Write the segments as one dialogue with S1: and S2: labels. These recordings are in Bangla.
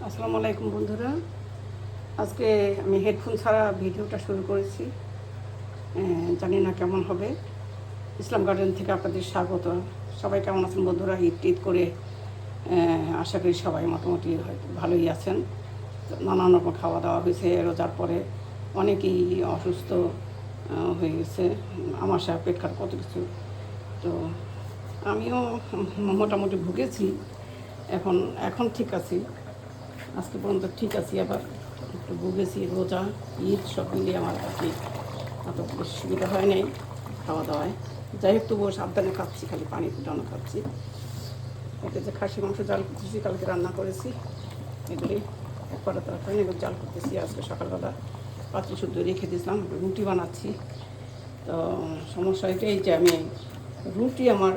S1: আসসালামু আলাইকুম বন্ধুরা। আজকে আমি হেডফোন ছাড়া ভিডিওটা শুরু করেছি। জানি না কেমন হবে। ইসলাম গার্ডেন থেকে আপনাদের স্বাগত। সবাই কেমন আছেন বন্ধুরা? ঈদ করে আশা করি সবাই মোটামুটি হয়তো ভালোই আছেন। নানান রকম খাওয়া দাওয়া হয়েছে। রোজার পরে অনেকেই অসুস্থ হয়ে গেছে, আমাশা, পেট খারাপ, কত কিছু। তো আমিও মোটামুটি ভুগেছি। এখন এখন ঠিক আছি, আজকে পর্যন্ত ঠিক আছি। আবার একটু ভুগেছি, রোজা ঈদ সব মিলিয়ে আমার আর কি অত বেশি সুবিধা হয় নাই খাওয়া দাওয়ায়। যাই হোক, তবুও সাবধানে খাচ্ছি, খালি পানি ফুটানো খাচ্ছি। এটা যে খাসি মাংস জাল করতেছি, কালকে রান্না করেছি, এগুলি একবারে তরকারি এগুলো জাল করতেছি। আজকে সকালবেলা পাত্র শুদ্ধ রেখে দিয়েছিলাম, রুটি বানাচ্ছি। তো সমস্যা এটাই যে আমি রুটি আমার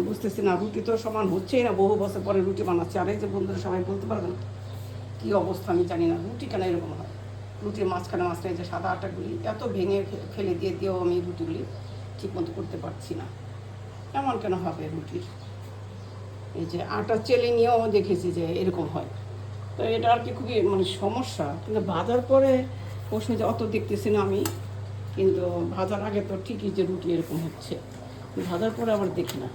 S1: বুঝতেছি না, রুটি তো সমান হচ্ছেই না। বহু বছর পরে রুটি বানাচ্ছি। আর এই যে বন্ধুরা সবাই বলতে পারবেন কী অবস্থা, আমি জানি না রুটি কেন এরকম হয়। রুটির মাঝখানে যে সাদা আটাগুলি এত ভেঙে ফেলে দিয়েও আমি রুটিগুলি ঠিকমতো করতে পারছি না। এমন কেন হবে রুটির? এই যে আটা চেলে নিয়েও দেখেছি যে এরকম হয়। তো এটা আর কি খুবই সমস্যা। কিন্তু ভাজার পরে প্রশ্ন যে অত দেখতেছি না আমি, কিন্তু ভাজার আগে তো ঠিকই যে রুটি এরকম হচ্ছে, ভাজার পরে আবার দেখি না,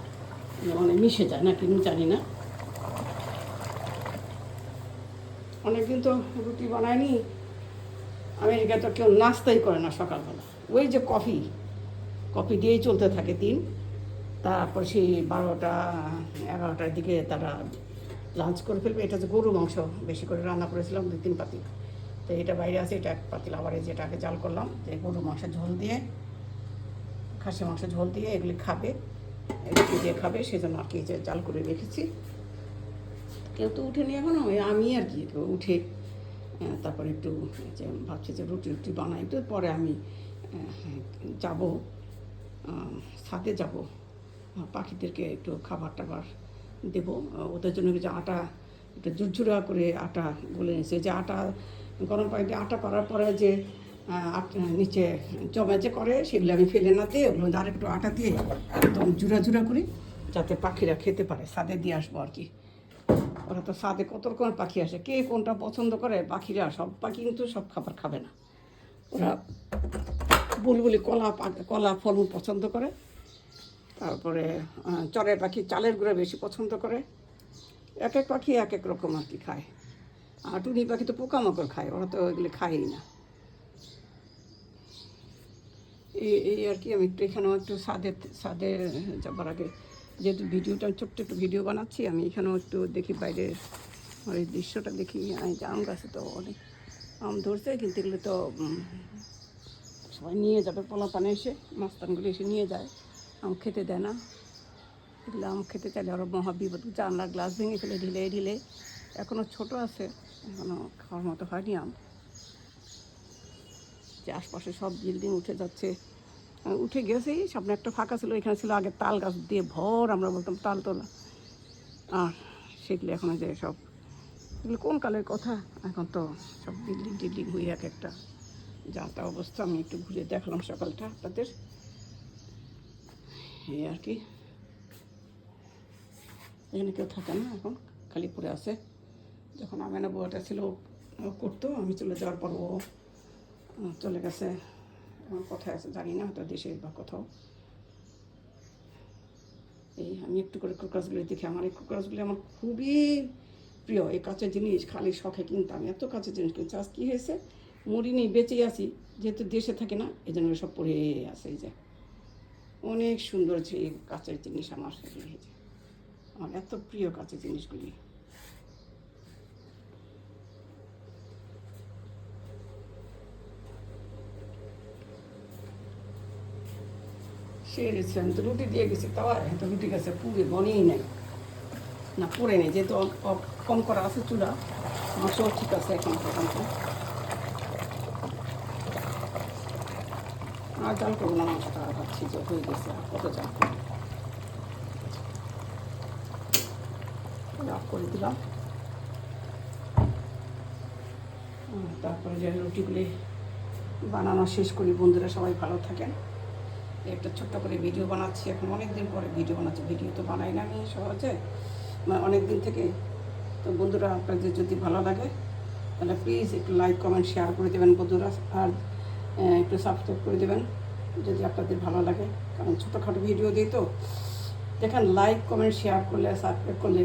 S1: মিশে যায় না, কিন্তু জানি না। অনেকদিন তো রুটি বানায়নি। আমেরিকা তো কেউ নাস্তাই করে না সকালবেলা, ওই যে কফি দিয়েই চলতে থাকে দিন। তারপর সেই 12টা 11টার দিকে তারা লাঞ্চ করে ফেলবে। এটা যে গরু মাংস বেশি করে রান্না করেছিলাম 2-3 পাতিল, তো এটা বাইরে আছে, এটা 1 পাতিল। আবার এই যেটাকে জাল করলাম, যে গরু মাংসের ঝোল দিয়ে, খাসি মাংসের ঝোল দিয়ে এগুলি খাবে, রুটি দিয়ে খাবে, সেজন্য আর কি যে জাল করে রেখেছি। কেউ তো উঠেনি এখনও, আমি আর কি উঠে তারপরে একটু যে ভাবছি যে রুটি বানাই, একটু পরে আমি যাব, ছাদে যাব, পাখিদেরকে একটু খাবার টাবার দেবো। ওদের জন্য যে আটা একটু ঝুরঝুরা করে আটা গলে নিয়েছে, যে আটা গরম পানি দিয়ে আটা করার পরে যে নিচে জমে যে করে, সেগুলো আমি ফেলে না দিয়ে ওগুলো আর একটু আটা দিয়ে একদম ঝুরা করি, যাতে পাখিরা খেতে পারে। ছাদে দিয়ে আসবো আর কি। ওরা তো ছাদে কত রকমের পাখি আসে, কে কোনটা পছন্দ করে। পাখিরা সব পাখি কিন্তু সব খাবার খাবে না। ওরা বুলবুলি কলা ফলমূল পছন্দ করে। তারপরে চড়াই পাখি চালের গুঁড়ো বেশি পছন্দ করে। এক এক পাখি এক এক রকম আর কি খায়। আর টুনি পাখি তো পোকামাকড় খায়, ওরা তো ওইগুলি খায়ই না। এই আর কি। আমি একটু এখানেও একটু ছাদে যাবার আগে, যেহেতু ভিডিওটা ছোট্ট একটু ভিডিও বানাচ্ছি, আমি এখানেও একটু দেখি বাইরের ওই দৃশ্যটা দেখি। আম গাছে তো অনেক আম ধরছে, কিন্তু এগুলো তো সবাই নিয়ে যাবে, পোলাপানে এসে মাস্তানগুলি এসে নিয়ে যায়, আম খেতে দেয় না। এগুলো আম খেতে চাইলে আরও মহাবিপদ। জানলার গ্লাস ভেঙে ফেলে ঢিলে এখনও ছোট আছে, এখনও খাওয়ার মতো হয়নি আম। যে আশপাশে সব বিল্ডিং উঠে যাচ্ছে, উঠে গেছেই। সামনে একটা ফাঁকা ছিল, এখানে ছিল আগে তাল গাছ দিয়ে ভর, আমরা বলতাম তাল তোলা। আর সেগুলো এখন যে সব, এগুলো কোন কালের কথা, এখন তো সব বিল্ডিং হয়ে এক একটা যা তা অবস্থা। আমি একটু ঘুরে দেখলাম সকালটা আপনাদের, এই আর কি। এখানে কেউ থাকে না, এখন খালি পড়ে আছে। যখন আমেনা বউটা ছিল ও করতো, আমি চলে যাওয়ার পর ও চলে গেছে। এখন কোথায় আছে জানি না, হয়তো দেশে বা কোথাও। এই আমি একটু করে ক্রোকাসগুলি দেখি। আমার এই ক্রোকাসগুলি আমার খুবই প্রিয়। এই কাঁচের জিনিস খালি শখে কিনতাম, এত কাঁচের জিনিস কিনছি। আজ কী হয়েছে, মরিনি, বেঁচেই আছি, যেহেতু দেশে থাকে না, এই জন্য সব পড়ে আছে। এই যে অনেক সুন্দর যে কাঁচের জিনিস আমার, আমার এত প্রিয় কাঁচের জিনিসগুলি। সেরেছে, আমি তো রুটি দিয়ে গেছি, তাও তো রুটি গেছে পুড়ে বনেই নাই, না পড়ে নেই, যেহেতু কম করা আছে চুলা। মাংসও ঠিক আছে এখন পর্যন্ত। আর জাল করবো না মাংসটা, ভাবছি যে হয়ে গেছে, আর কত জাল করবো। অফ করে দিলাম। তারপরে যে রুটিগুলি বানানো শেষ করি। বন্ধুরা সবাই ভালো থাকেন। একটা ছোট্ট করে ভিডিও বানাচ্ছি, এখন অনেক দিন পরে ভিডিও বানাচ্ছি। ভিডিও তো বানাই না আমি সহজে, অনেক দিন থেকে। তো তো বন্ধুরা, আপনাদের যদি ভালো লাগে তাহলে প্লিজ একটু লাইক কমেন্ট শেয়ার করে দেবেন বন্ধুরা, আর একটু সাবস্ক্রাইব করে দেবেন যদি আপনাদের ভালো লাগে, কারণ ছোটোখাটো ভিডিও দিই তো। দেখেন, লাইক কমেন্ট শেয়ার করলে, সাবস্ক্রাইব করলে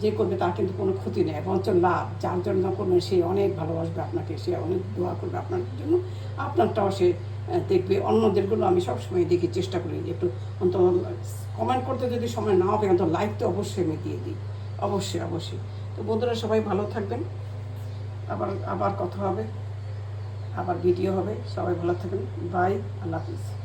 S1: যে করবে তার কিন্তু কোনো ক্ষতি নেই, বরঞ্চ লাভ। যার জন্য করবেন সে অনেক ভালোবাসবে আপনাকে, সে অনেক দোয়া করবে আপনার জন্য, আপনারটাও সে দেখবে। অন্যদেরগুলো আমি সবসময় দেখি, চেষ্টা করি যে একটু অন্তত কমেন্ট করতে যদি সময় না হবে, অন্তত লাইক তো অবশ্যই আমি দিয়ে দিই, অবশ্যই অবশ্যই। তো বন্ধুরা, সবাই ভালো থাকবেন, আবার আবার কথা হবে, আবার ভিডিও হবে। সবাই ভালো থাকবেন, বাই, আল্লাহ হাফিজ।